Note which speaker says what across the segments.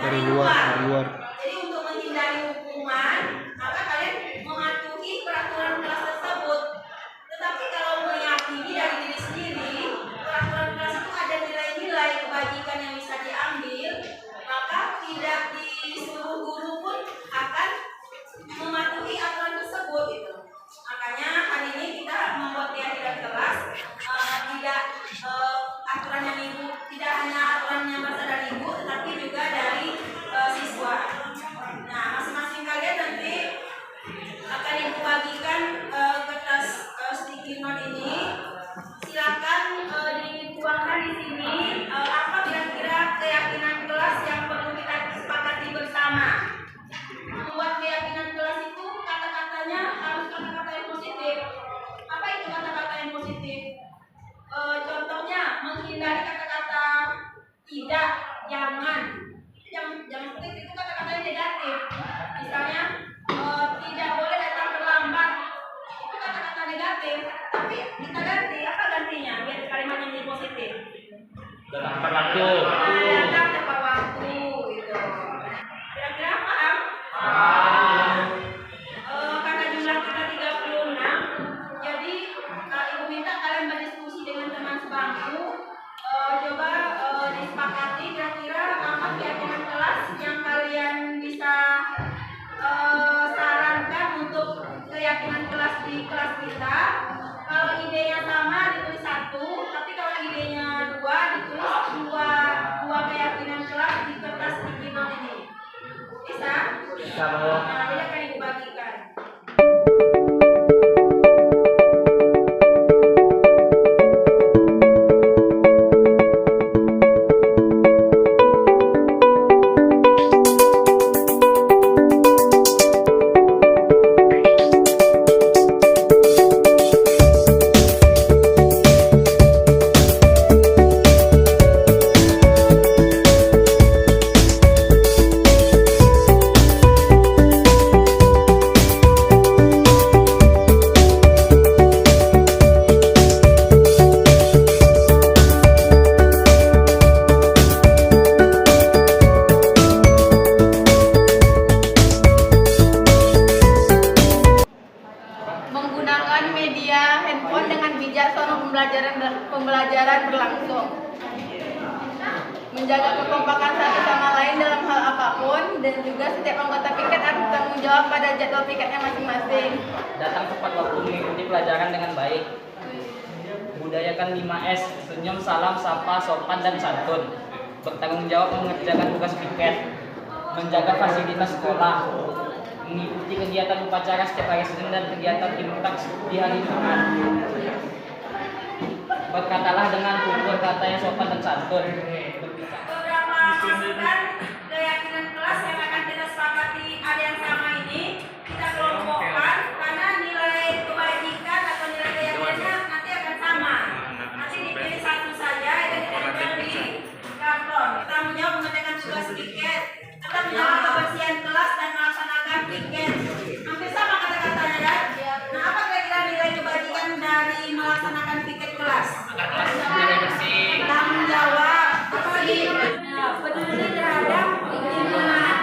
Speaker 1: dari luar.
Speaker 2: Jadi untuk menghindari hukuman, maka kalian mematuhi peraturan kelas tersebut. Tetapi kalau meyakini dari diri sendiri, peraturan kelas itu ada nilai-nilai kebajikan yang bisa diambil, maka tidak disuruh guru pun akan mematuhi aturan tersebut itu. Makanya hari ini kita membuat keyakinan kelas aturan yang ibu tidak hanya aturan yang berasal dari ibu, tetapi juga dari siswa. Nah, masing-masing kalian nanti akan ibu bagikan kertas sticky note ini. Silakan dituangkan di sini apa kira-kira keyakinan kelas yang perlu kita sepakati bersama. Membuat keyakinan kelas itu kata-katanya harus kata-kata yang positif. Apa itu kata-kata yang positif? Contohnya menghindari kata-kata tidak, jangan. Jangan seperti itu kata-kata yang negatif. Misalnya tidak boleh datang terlambat. Itu kata-kata negatif. Tapi kita ganti, apa gantinya? Biar kalimatnya menjadi positif.
Speaker 1: Tepat waktu.
Speaker 2: Datang tepat waktu gitu. Kira-kira paham? Karena jumlah kita 36, jadi ibu minta kalian berdiskusi dengan teman sebangku. Coba disepakati kira-kira apa keyakinan kelas yang kalian bisa sarankan untuk keyakinan kelas di kelas kita. Kalau idenya sama ditulis 1, tapi kalau idenya 2 ditulis 2 keyakinan kelas di kertas sticky note ini. Bisa?
Speaker 1: Bisa.
Speaker 2: Nah, jadi akan ibu bagikan.
Speaker 3: penggunaan media handphone dengan bijak selama pembelajaran berlangsung. Menjaga kekompakan satu sama lain dalam hal apapun, dan juga setiap anggota piket harus bertanggung jawab pada jadwal piketnya masing-masing.
Speaker 4: Datang tepat waktu mengikuti pelajaran dengan baik. Budayakan 5S, senyum, salam, sapa, sopan, dan santun. Bertanggung jawab mengerjakan tugas piket. Menjaga fasilitas sekolah. Mengikuti kegiatan upacara setiap hari Senin dan kegiatan timur-tak di hari Jumat. Berkatalah dengan tutur kata yang sopan dan santun.
Speaker 2: Beberapa masukan keyakinan kelas yang akan kita sepakati ada yang sama ini kita kelompokkan karena nilai kebajikan atau nilai keyakinannya nanti akan sama. Nanti dipilih satu saja yang ditempel di karton. Kita menjawab mengerjakan tugas piket, tetap menjaga kebersihan kelas dan melaksanakan piket. Hampir sama kata-katanya kan? Nah, apa kira-kira nilai kebajikan dari melaksanakan piket kelas? Tanggung jawab, bersih, peduli terhadap lingkungan.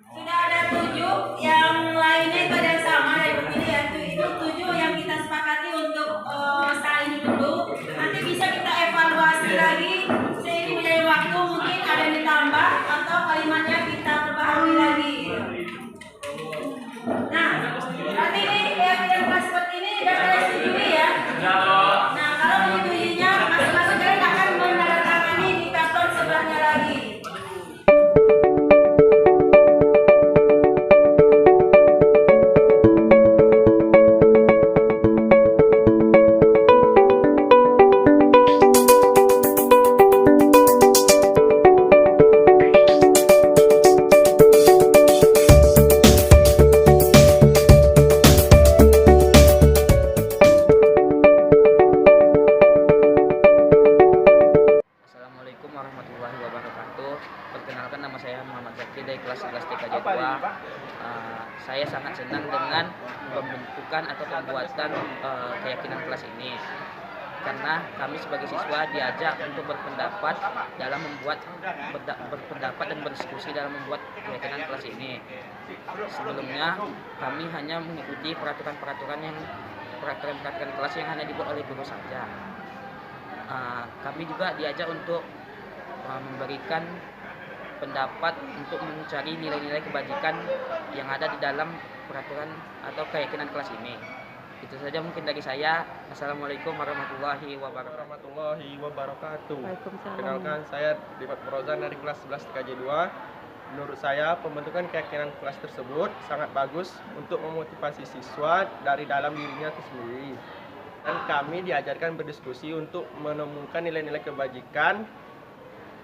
Speaker 2: Sudah ada 7, yang lainnya itu ada yang sama dari begini ya. Itu 7 yang kita sepakati untuk saat ini dulu. Nanti bisa kita evaluasi lagi seiring berjalannya waktu, mungkin ada yang ditambah atau kalimatnya kita perbaharui lagi. Nah, berarti ini keyakinan kelas seperti ini sudah disetujui ya. Nah, kalau menyetujuinya masing-masing kalian akan menandatangani di karton sebelahnya lagi.
Speaker 4: Assalamualaikum warahmatullahi wabarakatuh. Perkenalkan, nama saya Muhammad Zaki dari kelas 11 TKJ 2. Saya sangat senang dengan pembentukan atau pembuatan keyakinan kelas ini, karena kami sebagai siswa diajak untuk berpendapat dalam berpendapat dan berdiskusi dalam membuat keyakinan kelas ini. Sebelumnya kami hanya mengikuti peraturan kelas yang hanya dibuat oleh guru saja. Kami juga diajak untuk memberikan pendapat untuk mencari nilai-nilai kebajikan yang ada di dalam peraturan atau keyakinan kelas ini. Itu saja mungkin dari saya. Assalamualaikum warahmatullahi wabarakatuh.
Speaker 1: Perkenalkan, saya Divat Prozan dari kelas 11 TKJ 2. Menurut saya, pembentukan keyakinan kelas tersebut sangat bagus untuk memotivasi siswa dari dalam dirinya itu sendiri. Dan kami diajarkan berdiskusi untuk menemukan nilai-nilai kebajikan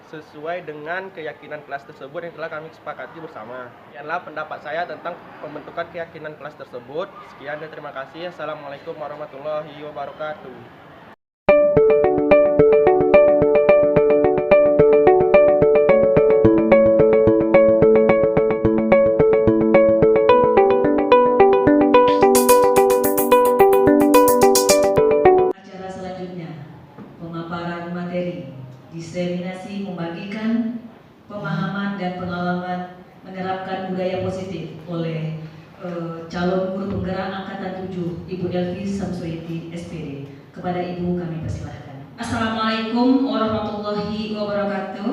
Speaker 1: sesuai dengan keyakinan kelas tersebut yang telah kami sepakati bersama. Sekianlah pendapat saya tentang pembentukan keyakinan kelas tersebut. Sekian dan terima kasih. Assalamualaikum warahmatullahi wabarakatuh.
Speaker 5: Acara selanjutnya, pemaparan materi, diseminasi membagikan pemahaman dan pengalaman menerapkan budaya positif oleh calon guru penggerak angkatan 7 Ibu Elvi Samsuiti SPD. Kepada Ibu kami persilahkan. Assalamualaikum warahmatullahi wabarakatuh.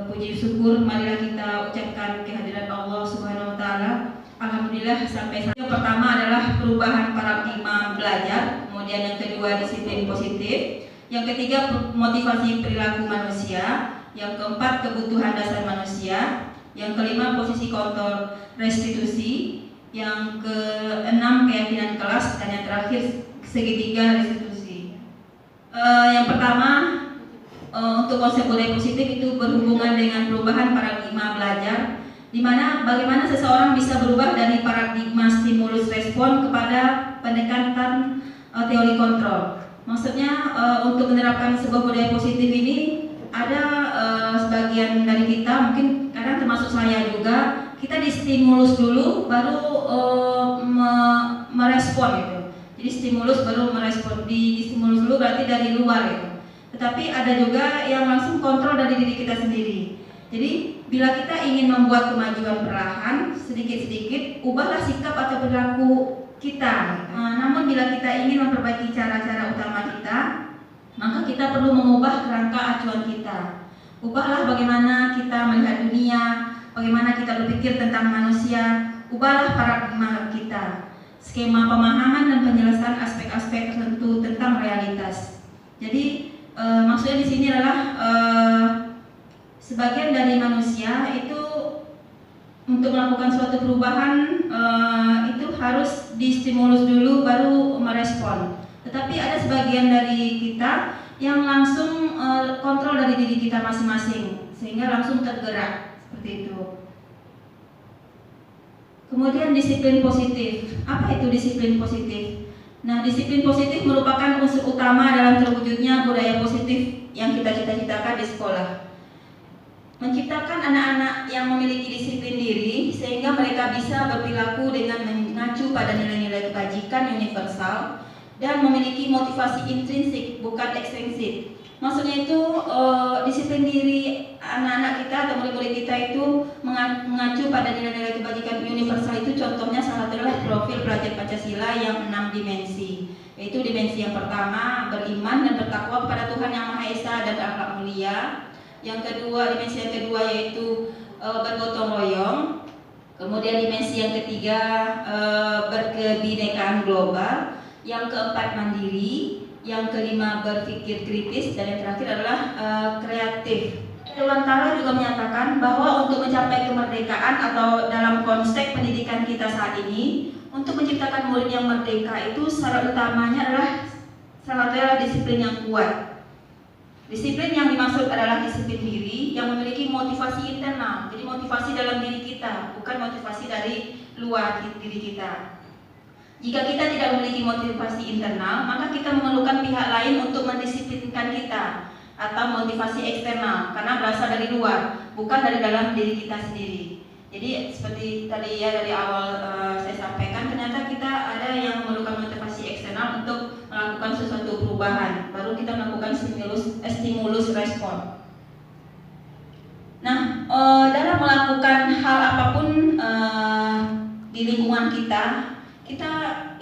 Speaker 5: Puji syukur marilah kita ucapkan kehadiran Allah Subhanahu wa taala. Alhamdulillah sampai saat yang pertama adalah perubahan paradigma belajar, kemudian yang kedua disiplin positif, yang ketiga motivasi perilaku manusia, yang keempat kebutuhan dasar manusia, yang kelima posisi kontrol restitusi, yang keenam keyakinan kelas, dan yang terakhir segitiga restitusi. Yang pertama untuk konsep budaya positif itu berhubungan dengan perubahan paradigma belajar, di mana bagaimana seseorang bisa berubah dari paradigma stimulus respon kepada pendekatan teori kontrol. Maksudnya untuk menerapkan sebuah budaya positif ini ada sebagian dari kita, mungkin kadang termasuk saya juga, kita distimulus dulu baru merespon gitu. Jadi stimulus baru merespon, distimulus dulu berarti dari luar gitu. Tetapi ada juga yang langsung kontrol dari diri kita sendiri. Jadi bila kita ingin membuat kemajuan perlahan, sedikit-sedikit, ubahlah sikap atau perilaku kita. Namun bila kita ingin memperbaiki cara-cara utama kita, maka kita perlu mengubah kerangka acuan kita. Ubahlah bagaimana kita melihat dunia, bagaimana kita berpikir tentang manusia, ubahlah paradigma kita, skema pemahaman dan penjelasan aspek-aspek tertentu tentang realitas. Jadi maksudnya di sini adalah sebagian dari manusia itu untuk melakukan suatu perubahan itu harus distimulus dulu baru merespon. Tetapi ada sebagian dari kita yang langsung kontrol dari diri kita masing-masing sehingga langsung tergerak seperti itu. Kemudian disiplin positif. Apa itu disiplin positif? Nah, disiplin positif merupakan unsur utama dalam terwujudnya budaya positif yang kita cita-citakan di sekolah. Menciptakan anak-anak yang memiliki disiplin diri sehingga mereka bisa berperilaku dengan mengacu pada nilai-nilai kebajikan universal dan memiliki motivasi intrinsik bukan ekstrinsik. Maksudnya itu disiplin diri anak-anak kita atau murid-murid kita itu mengacu pada nilai-nilai kebajikan universal itu contohnya salah satu adalah profil pelajar Pancasila yang 6 dimensi. Yaitu dimensi yang pertama beriman dan bertakwa kepada Tuhan Yang Maha Esa dan berakhlak mulia. Yang kedua, dimensi yang kedua yaitu bergotong royong. Kemudian dimensi yang ketiga berkebinekaan global. Yang keempat mandiri. Yang kelima berpikir kritis dan yang terakhir adalah kreatif. Dewantara juga menyatakan bahwa untuk mencapai kemerdekaan atau dalam konteks pendidikan kita saat ini, untuk menciptakan murid yang merdeka itu syarat utamanya adalah salah satu adalah disiplin yang kuat. Disiplin yang dimaksud adalah disiplin diri yang memiliki motivasi internal. Jadi motivasi dalam diri kita, bukan motivasi dari luar diri kita. Jika kita tidak memiliki motivasi internal, maka kita memerlukan pihak lain untuk mendisiplinkan kita atau motivasi eksternal karena berasal dari luar, bukan dari dalam diri kita sendiri. Jadi seperti tadi ya dari awal saya sampaikan, ternyata kita ada yang memerlukan motivasi eksternal untuk melakukan sesuatu perubahan, baru kita melakukan stimulus respon. Nah, dalam melakukan hal apapun di lingkungan kita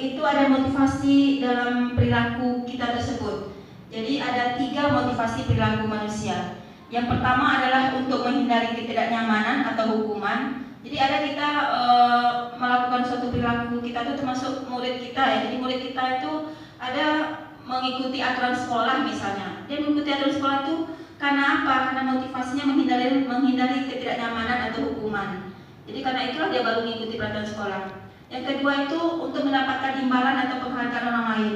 Speaker 5: itu ada motivasi dalam perilaku kita tersebut. Jadi ada 3 motivasi perilaku manusia. Yang pertama adalah untuk menghindari ketidaknyamanan atau hukuman. Jadi ada kita melakukan suatu perilaku kita itu termasuk murid kita ya. Jadi murid kita itu ada mengikuti aturan sekolah misalnya. Dia mengikuti aturan sekolah itu karena apa? Karena motivasinya menghindari ketidaknyamanan atau hukuman. Jadi karena itulah dia baru mengikuti peraturan sekolah. Yang kedua itu untuk mendapatkan imbalan atau penghargaan orang lain.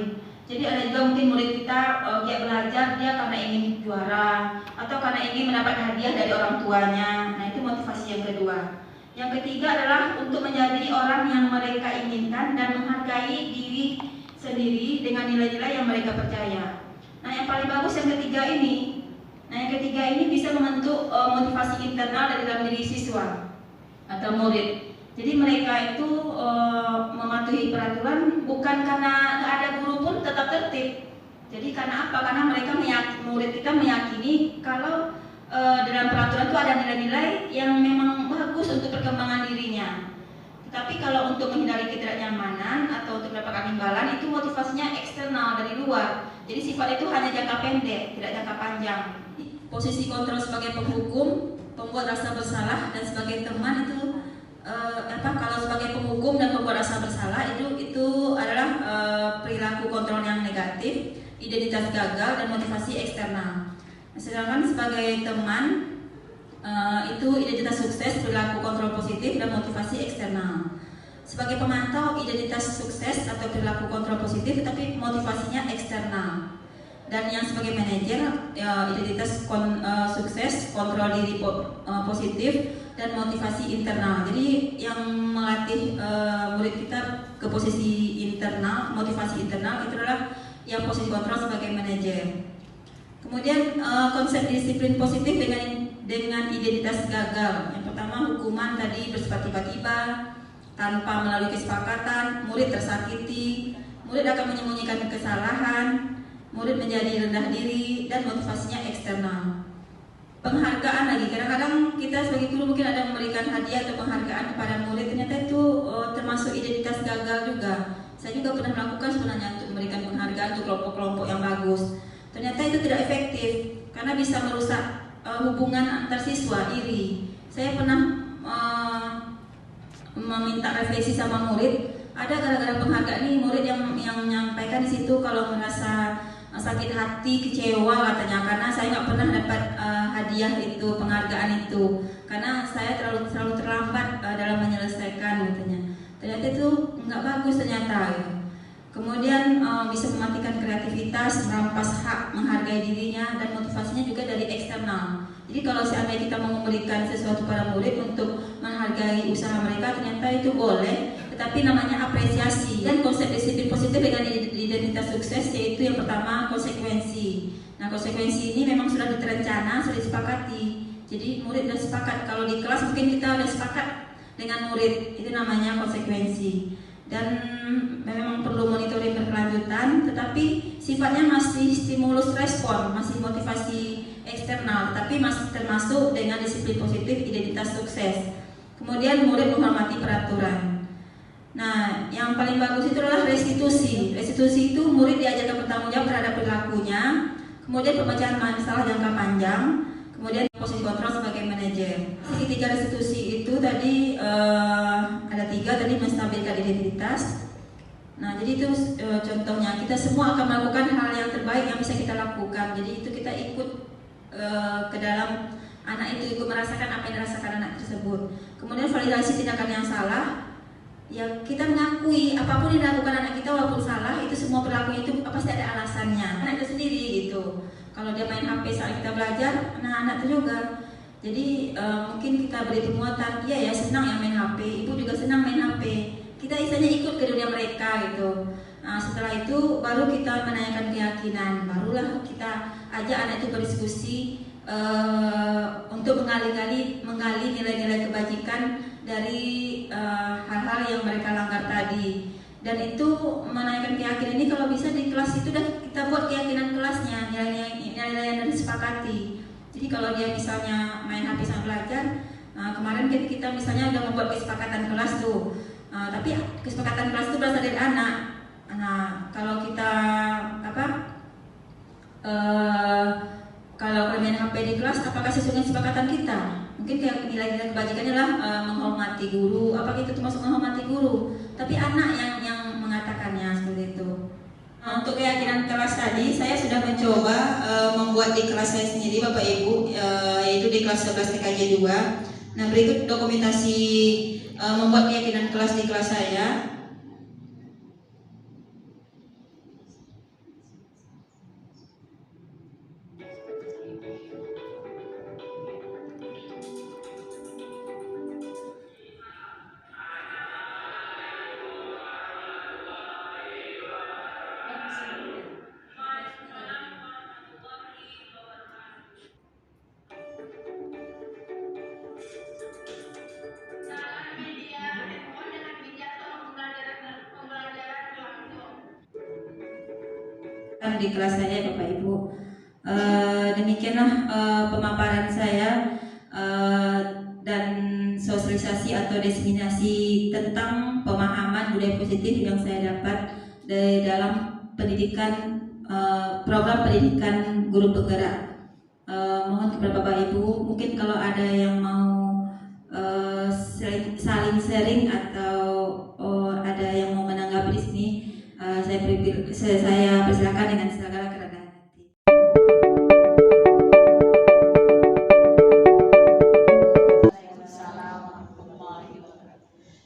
Speaker 5: Jadi ada juga mungkin murid kita dia belajar dia karena ingin juara atau karena ingin mendapat hadiah dari orang tuanya. Nah itu motivasi yang kedua. Yang ketiga adalah untuk menjadi orang yang mereka inginkan dan menghargai diri sendiri dengan nilai-nilai yang mereka percaya. Nah yang paling bagus yang ketiga ini. Nah yang ketiga ini bisa membentuk motivasi internal dari dalam diri siswa atau murid. Jadi mereka itu mematuhi peraturan bukan karena nggak ada guru pun tetap tertib. Jadi karena apa? Karena mereka murid kita meyakini kalau dalam peraturan itu ada nilai-nilai yang memang bagus untuk perkembangan dirinya. Tetapi kalau untuk menghindari ketidaknyamanan atau untuk mendapatkan imbalan itu motivasinya eksternal dari luar. Jadi sifat itu hanya jangka pendek, tidak jangka panjang. Posisi kontrol sebagai penghukum, pembuat rasa bersalah dan sebagai teman itu kalau sebagai penghukum dan pembuat rasa bersalah itu adalah perilaku kontrol yang negatif, identitas gagal dan motivasi eksternal. Sedangkan sebagai teman itu identitas sukses, perilaku kontrol positif dan motivasi eksternal. Sebagai pemantau identitas sukses atau perilaku kontrol positif tetapi motivasinya eksternal. Dan yang sebagai manajer identitas sukses, kontrol diri positif dan motivasi internal. Jadi yang melatih murid kita ke posisi internal, motivasi internal itu adalah yang posisi kontrol sebagai manajer. Kemudian konsep disiplin positif dengan dengan identitas gagal. Yang pertama, hukuman tadi bersifat tiba-tiba, tanpa melalui kesepakatan, murid tersakiti, murid akan menyembunyikan kesalahan, murid menjadi rendah diri, dan motivasinya eksternal. Penghargaan lagi, kadang-kadang kita sebagai guru mungkin ada memberikan hadiah atau penghargaan kepada murid, ternyata itu termasuk identitas gagal juga. Saya juga pernah melakukan sebenarnya untuk memberikan penghargaan untuk kelompok-kelompok yang bagus. Ternyata itu tidak efektif karena bisa merusak hubungan antar siswa, iri. Saya pernah meminta revisi sama murid, ada gara-gara penghargaan nih murid yang menyampaikan di situ kalau merasa sakit hati, kecewa katanya karena saya nggak pernah dapat hadiah itu, penghargaan itu karena saya selalu terlambat dalam menyelesaikan katanya. Ternyata itu nggak bagus ternyata. Gitu. Kemudian bisa mematikan kreativitas, merampas hak menghargai dirinya dan motivasinya juga dari eksternal. Jadi kalau seandainya kita mau memberikan sesuatu pada murid untuk menghargai usaha mereka, ternyata itu boleh, tetapi namanya apresiasi. Dan konsep disiplin positif dengan identitas sukses yaitu yang pertama konsekuensi. Nah, konsekuensi ini memang sudah diterencana, sudah disepakati. Jadi murid sudah sepakat, kalau di kelas mungkin kita sudah sepakat dengan murid, itu namanya konsekuensi. Dan memang perlu monitoring berkelanjutan, tetapi sifatnya masih stimulus respon, masih motivasi eksternal, tapi masih termasuk dengan disiplin positif identitas sukses. Kemudian murid menghormati peraturan. Nah, yang paling bagus itu adalah restitusi. Restitusi itu murid diajarkan bertanggung jawab terhadap perilakunya, kemudian pemecahan masalah jangka panjang, kemudian posisi kontrol sebagai manajer. Tiga restitusi itu tadi ada 3 tadi, menstabilkan identitas. Nah, jadi itu contohnya kita semua akan melakukan hal yang terbaik yang bisa kita lakukan. Jadi itu kita ikut ke dalam anak itu, ikut merasakan apa yang dirasakan anak tersebut. Kemudian validasi tindakan yang salah. Ya, kita mengakui apapun yang dilakukan anak kita walaupun salah, itu semua perilakunya itu pasti ada alasannya. Anak itu sendiri gitu. Kalau dia main HP saat kita belajar, anak-anak itu juga. Jadi mungkin kita beri penguatan, iya ya senang yang main HP, ibu juga senang main HP. Kita istilahnya ikut ke dunia mereka gitu. Nah, setelah itu baru kita menanyakan keyakinan, barulah kita ajak anak itu berdiskusi untuk menggali nilai-nilai kebajikan dari hal-hal yang mereka langgar tadi. Dan itu menanyakan keyakinan ini kalau bisa di kelas itu dan kita buat keyakinan kelasnya, nilai-nilai yang disepakati. Jadi kalau dia misalnya main HP sambil belajar, kemarin kita misalnya udah membuat kesepakatan kelas tuh, tapi kesepakatan kelas itu berasal dari anak. Nah, kalau kita kalau main HP di kelas, apakah sesuai dengan kesepakatan kita? Mungkin nilai-nilai kebajikannya adalah menghormati guru, apakah itu termasuk menghormati guru? Tapi anak yang mengatakannya seperti itu. Untuk keyakinan kelas tadi, saya sudah mencoba membuat di kelas saya sendiri, Bapak Ibu, yaitu di kelas 11 TKJ 2. Nah, berikut dokumentasi membuat keyakinan kelas di kelas saya. Di kelas saya, Bapak Ibu. Demikianlah pemaparan saya dan sosialisasi atau diseminasi tentang pemahaman budaya positif yang saya dapat dari dalam pendidikan program pendidikan guru penggerak. Mohon kepada Bapak Ibu, mungkin kalau ada yang mau saling sharing atau ada yang mau menanggapi di sini, saya persilakan dengan segala kerendahan hati.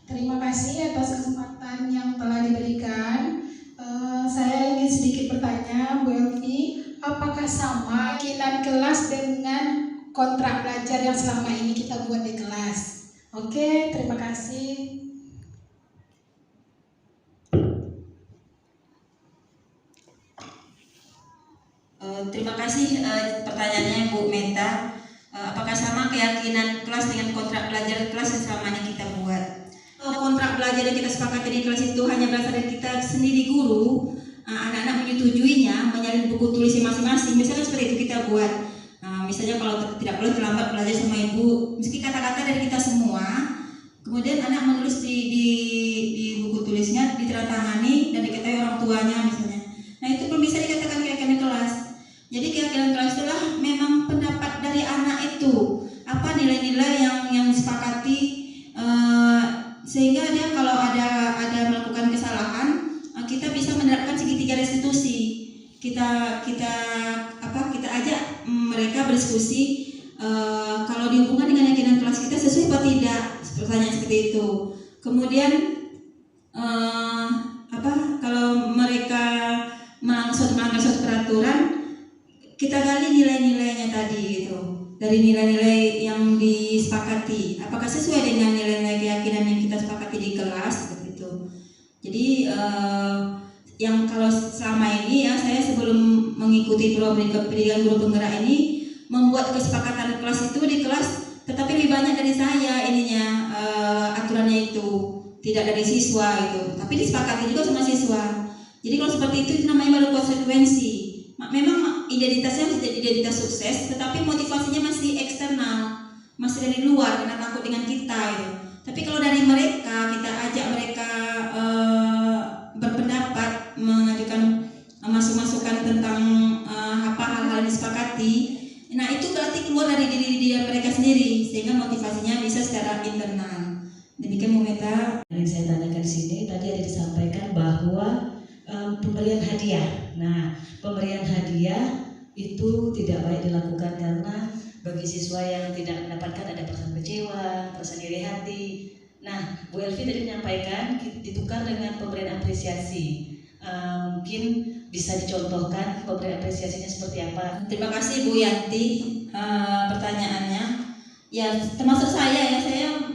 Speaker 6: Terima kasih atas kesempatan yang telah diberikan. Saya ingin sedikit bertanya, Bu Elvi, apakah sama keyakinan kelas dengan kontrak belajar yang selama ini kita buat di kelas? Oke, terima kasih.
Speaker 5: Terima kasih pertanyaannya Bu Meta. apakah sama keyakinan kelas dengan kontrak belajar kelas yang selamanya kita buat. Kontrak belajar yang kita sepakati di kelas itu hanya berasal dari kita sendiri guru, anak-anak menyetujuinya, menyalin buku tulisnya masing-masing, misalnya seperti itu kita buat. Misalnya kalau tidak boleh terlambat belajar sama ibu, meski kata-kata dari kita semua, kemudian anak menulis di buku tulisnya, diteratangani dan diketahui orang tuanya misalnya. Nah itu belum bisa dikatakan keyakinan kelas. Jadi keyakinan kelas itulah memang pendapat dari anak itu, apa nilai-nilai yang disepakati, sehingga dia kalau ada melakukan kesalahan, kita bisa menerapkan segitiga restitusi. Kita ajak mereka berdiskusi, kalau dihubungkan dengan keyakinan kelas kita sesuai atau tidak, pertanyaan seperti itu. Kemudian kalau mereka melanggar suatu peraturan, kita gali nilai-nilainya tadi itu, dari nilai-nilai yang disepakati, apakah sesuai dengan nilai-nilai keyakinan yang kita sepakati di kelas seperti itu. Jadi yang kalau selama ini ya, saya sebelum mengikuti program pendidikan guru penggerak ini membuat kesepakatan kelas itu di kelas, tetapi lebih banyak dari saya aturannya itu, tidak dari siswa itu, tapi disepakati juga sama siswa. Jadi kalau seperti itu namanya baru konsekuensi. Memang identitasnya masih jadi identitas sukses, tetapi motivasinya masih eksternal, masih dari luar karena takut dengan kita itu. Tapi kalau dari mereka, kita ajak mereka berpendapat, mengajukan masukan tentang apa hal-hal yang disepakati, nah itu berarti keluar dari diri mereka sendiri, sehingga motivasinya bisa secara internal. Demikian Bu Meta.
Speaker 7: Yang saya tanyakan di sini tadi ada disampaikan bahwa pemberian hadiah. Nah, pemberian hadiah itu tidak baik dilakukan karena bagi siswa yang tidak mendapatkan ada perasaan kecewa, perasaan iri hati. Nah, Bu Elvi tadi menyampaikan ditukar dengan pemberian apresiasi. Mungkin bisa dicontohkan pemberian apresiasinya seperti apa?
Speaker 5: Terima kasih Bu Yanti pertanyaannya. Ya, termasuk saya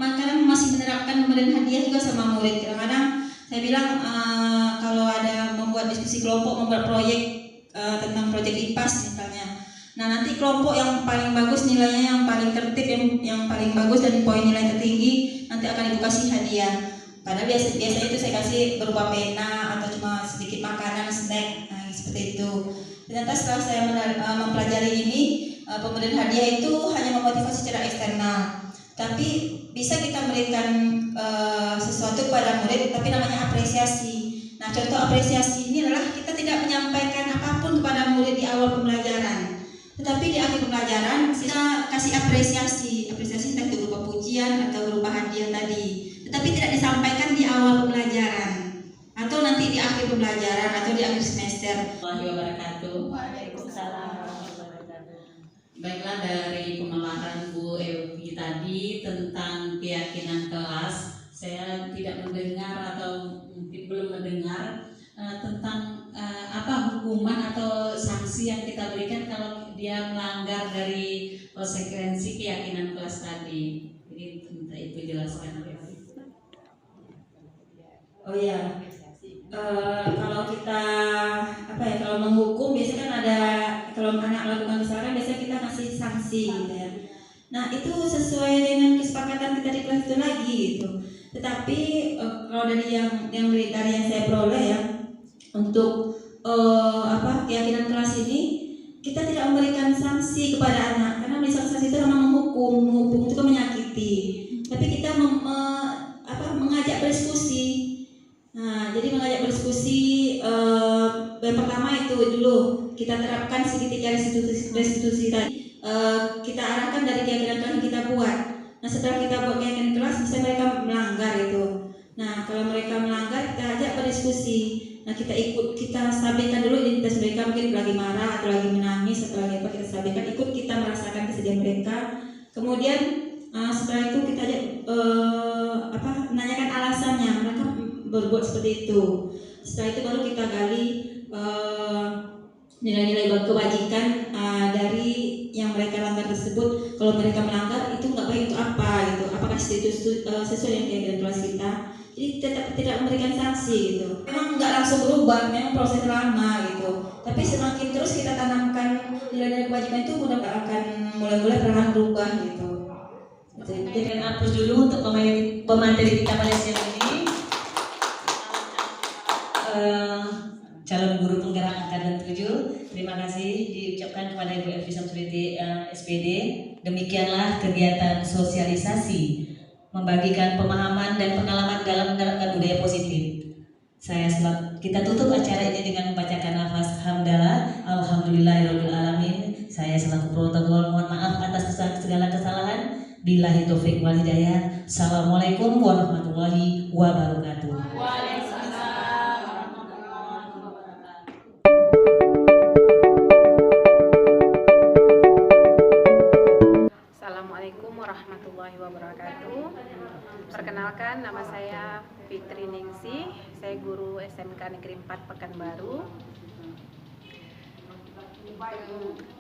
Speaker 5: kadang masih menerapkan pemberian hadiah juga sama murid. Kadang-kadang saya bilang kalau ada membuat diskusi kelompok, membuat proyek tentang proyek IPAS misalnya. Nah, nanti kelompok yang paling bagus nilainya, yang paling tertib, yang paling bagus dan poin nilai tertinggi nanti akan ibu kasih hadiah. Padahal biasanya itu saya kasih berupa pena atau cuma sedikit makanan, snack, seperti itu. Ternyata setelah saya mempelajari ini, pemberian hadiah itu hanya memotivasi secara eksternal. Tapi bisa kita berikan sesuatu kepada murid, tapi namanya apresiasi. Nah, contoh apresiasi ini adalah kita tidak menyampaikan apapun kepada murid di awal pembelajaran, tetapi di akhir pembelajaran kita kasih apresiasi entah itu berupa pujian atau berupa hadiah tadi. Tetapi tidak disampaikan di awal pembelajaran atau nanti di akhir pembelajaran atau di akhir semester.
Speaker 8: Waalaikumsalam. Baiklah, dari pemaparan Bu Elvi tadi tentang keyakinan kelas, saya tidak mendengar atau mungkin belum mendengar tentang apa hukuman atau sanksi yang kita berikan kalau dia melanggar dari konsekuensi keyakinan kelas tadi. Jadi itu jelaskan.
Speaker 5: Oh iya, kalau kita kalau menghukum biasanya kan ada, kalau anak melakukan kesalahan biasanya kita kasih sanksi gitu ya. Nah itu sesuai dengan kesepakatan kita di kelas itu lagi gitu. Tetapi kalau dari yang saya peroleh ya, untuk keyakinan kelas ini kita tidak memberikan sanksi kepada anak, karena misalnya sanksi itu memang menghukum itu kan menyakiti. Tapi kita mengajak berdiskusi. Nah, jadi mengajak berdiskusi, yang pertama itu dulu kita terapkan segitiga restitusi tadi. Kita arahkan dari keyakinan kelas yang kita buat. Nah, setelah kita buat keyakinan kelas, bisa mereka melanggar itu. Nah, kalau mereka melanggar, kita ajak berdiskusi. Nah, kita stabilkan dulu identitas mereka, mungkin lagi marah atau lagi menangis atau lagi apa, kita stabilkan, kita merasakan kesedihan mereka. Kemudian setelah itu kita ajak menanyakan alasannya mereka berbuat seperti itu. Setelah itu baru kita gali nilai-nilai kebajikan dari yang mereka langgar tersebut. Kalau mereka melanggar itu nggak baik itu apa gitu? Apakah itu sesuai dengan keyakinan kelas kita? jadi tetap tidak memberikan sanksi gitu. Memang nggak langsung berubah, memang proses lama gitu. Tapi semakin terus kita tanamkan nilai-nilai kewajiban itu mudah-mudahan akan mulai-mulai perlahan berubah gitu. Jadi kan hapus dulu untuk pemateri kita pada siang ini. Calon guru penggerak angkatan 7, terima kasih diucapkan kepada Ibu Elvi Samsuliti SPD. Demikianlah kegiatan sosialisasi membagikan pemahaman dan pengalaman dalam menerapkan budaya positif. Kita tutup acara ini dengan membacakan lafaz hamdalah, alhamdulillahirabbil alamin. Saya selaku protokol mohon maaf atas segala kesalahan. Billahi taufik wal hidayah. Assalamualaikum warahmatullahi wabarakatuh.
Speaker 9: Assalamualaikum warahmatullahi wabarakatuh. Perkenalkan, nama saya Fitri Ningsih. Saya guru SMK Negeri 4 Pekanbaru.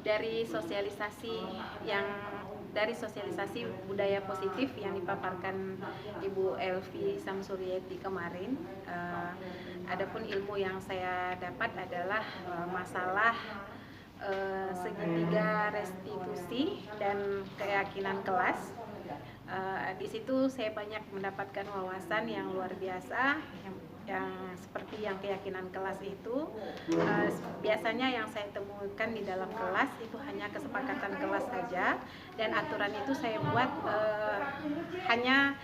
Speaker 9: Dari sosialisasi budaya positif yang dipaparkan Ibu Elvi Samsulieti kemarin, adapun ilmu yang saya dapat adalah masalah segitiga restitusi dan keyakinan kelas. Di situ saya banyak mendapatkan wawasan yang luar biasa, yang seperti yang keyakinan kelas itu biasanya yang saya temukan di dalam kelas itu hanya kesepakatan kelas saja, dan aturan itu saya buat hanya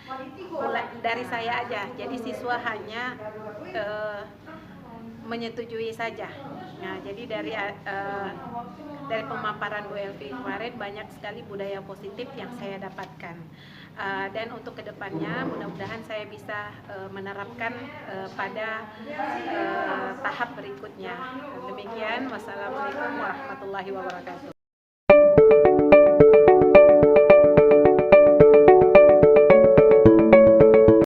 Speaker 9: mulai dari saya aja, jadi siswa hanya menyetujui saja. Nah, jadi dari pemaparan Bu Elvi kemarin banyak sekali budaya positif yang saya dapatkan. Dan untuk kedepannya mudah-mudahan saya bisa menerapkan pada tahap berikutnya. Demikian, wassalamualaikum warahmatullahi wabarakatuh.